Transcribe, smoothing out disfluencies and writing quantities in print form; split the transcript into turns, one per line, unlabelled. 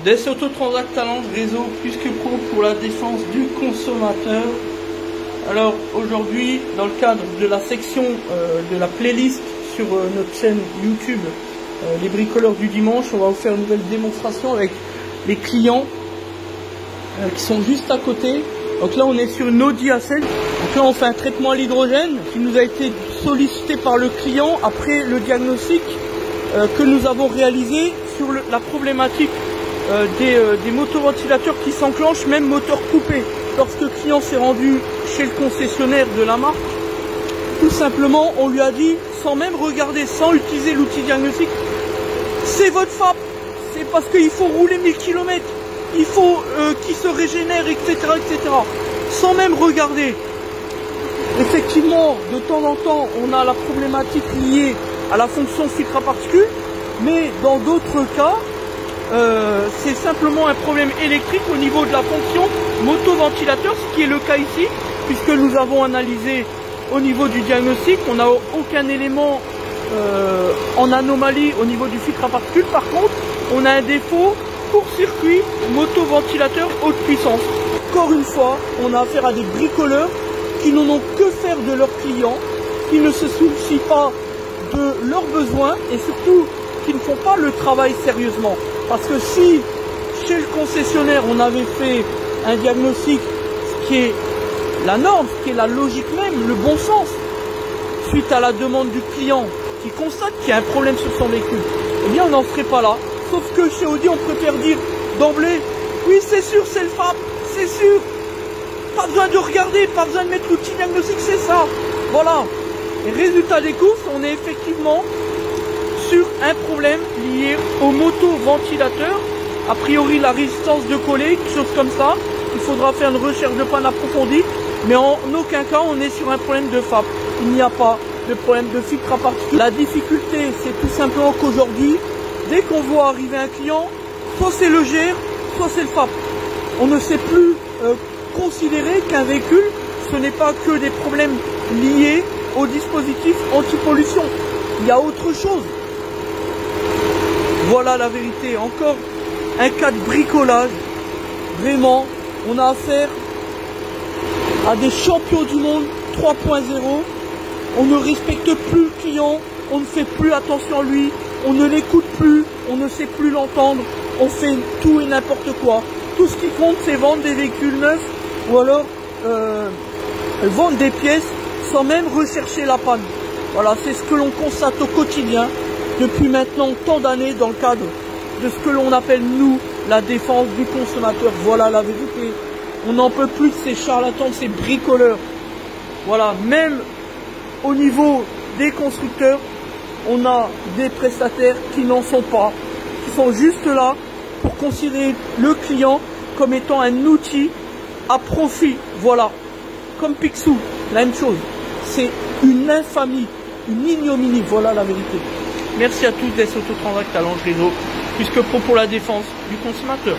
Des Autotransact Talent Réseau plus que pro pour la défense du consommateur. Alors aujourd'hui, dans le cadre de la section de la playlist sur notre chaîne YouTube, les bricoleurs du dimanche, on va vous faire une nouvelle démonstration avec les clients qui sont juste à côté. Donc là on est sur une Audi A7. Donc là on fait un traitement à l'hydrogène qui nous a été sollicité par le client après le diagnostic que nous avons réalisé sur la problématique des motoventilateurs qui s'enclenchent, même moteur coupé. Lorsque le client s'est rendu chez le concessionnaire de la marque, tout simplement on lui a dit, sans même regarder, sans utiliser l'outil diagnostic, c'est votre FAP, c'est parce qu'il faut rouler 1000 km, il faut qu'il se régénère, etc., etc. Sans même regarder. Effectivement, de temps en temps, on a la problématique liée à la fonction filtre à particules, mais dans d'autres cas, c'est simplement un problème électrique au niveau de la fonction motoventilateur, ce qui est le cas ici, puisque nous avons analysé au niveau du diagnostic, on n'a aucun élément en anomalie au niveau du filtre à particules. Par contre, on a un défaut court-circuit motoventilateur haute puissance. Encore une fois, on a affaire à des bricoleurs qui n'en ont que faire de leurs clients, qui ne se soucient pas de leurs besoins et surtout qui ne font pas le travail sérieusement. Parce que si chez le concessionnaire on avait fait un diagnostic, ce qui est la norme, ce qui est la logique même, le bon sens, suite à la demande du client qui constate qu'il y a un problème sur son véhicule, eh bien on n'en serait pas là. Sauf que chez Audi on préfère dire d'emblée, oui c'est sûr c'est le FAP, c'est sûr, pas besoin de regarder, pas besoin de mettre l'outil diagnostic, c'est ça. Voilà. Et résultat des courses, on est effectivement sur un problème lié au motoventilateur, a priori la résistance de coller, quelque chose comme ça. Il faudra faire une recherche de panne approfondie, mais en aucun cas on est sur un problème de FAP. Il n'y a pas de problème de filtre à particules. La difficulté, c'est tout simplement qu'aujourd'hui, dès qu'on voit arriver un client, soit c'est le GR, soit c'est le FAP. On ne sait plus considérer qu'un véhicule, ce n'est pas que des problèmes liés au dispositif anti-pollution. Il y a autre chose. Voilà la vérité. Encore un cas de bricolage. Vraiment, on a affaire à des champions du monde 3.0. On ne respecte plus le client, on ne fait plus attention à lui, on ne l'écoute plus, on ne sait plus l'entendre, on fait tout et n'importe quoi. Tout ce qui compte, c'est vendre des véhicules neufs ou alors vendre des pièces sans même rechercher la panne. Voilà, c'est ce que l'on constate au quotidien depuis maintenant tant d'années dans le cadre de ce que l'on appelle, nous, la défense du consommateur. Voilà la vérité. On n'en peut plus de ces charlatans, de ces bricoleurs. Voilà, même au niveau des constructeurs, on a des prestataires qui n'en sont pas, qui sont juste là pour considérer le client comme étant un outil à profit. Voilà, comme Picsou, la même chose. C'est une infamie, une ignominie, voilà la vérité. Merci à tous des Autotransact Talent Réseau, puisque pro pour la défense du consommateur.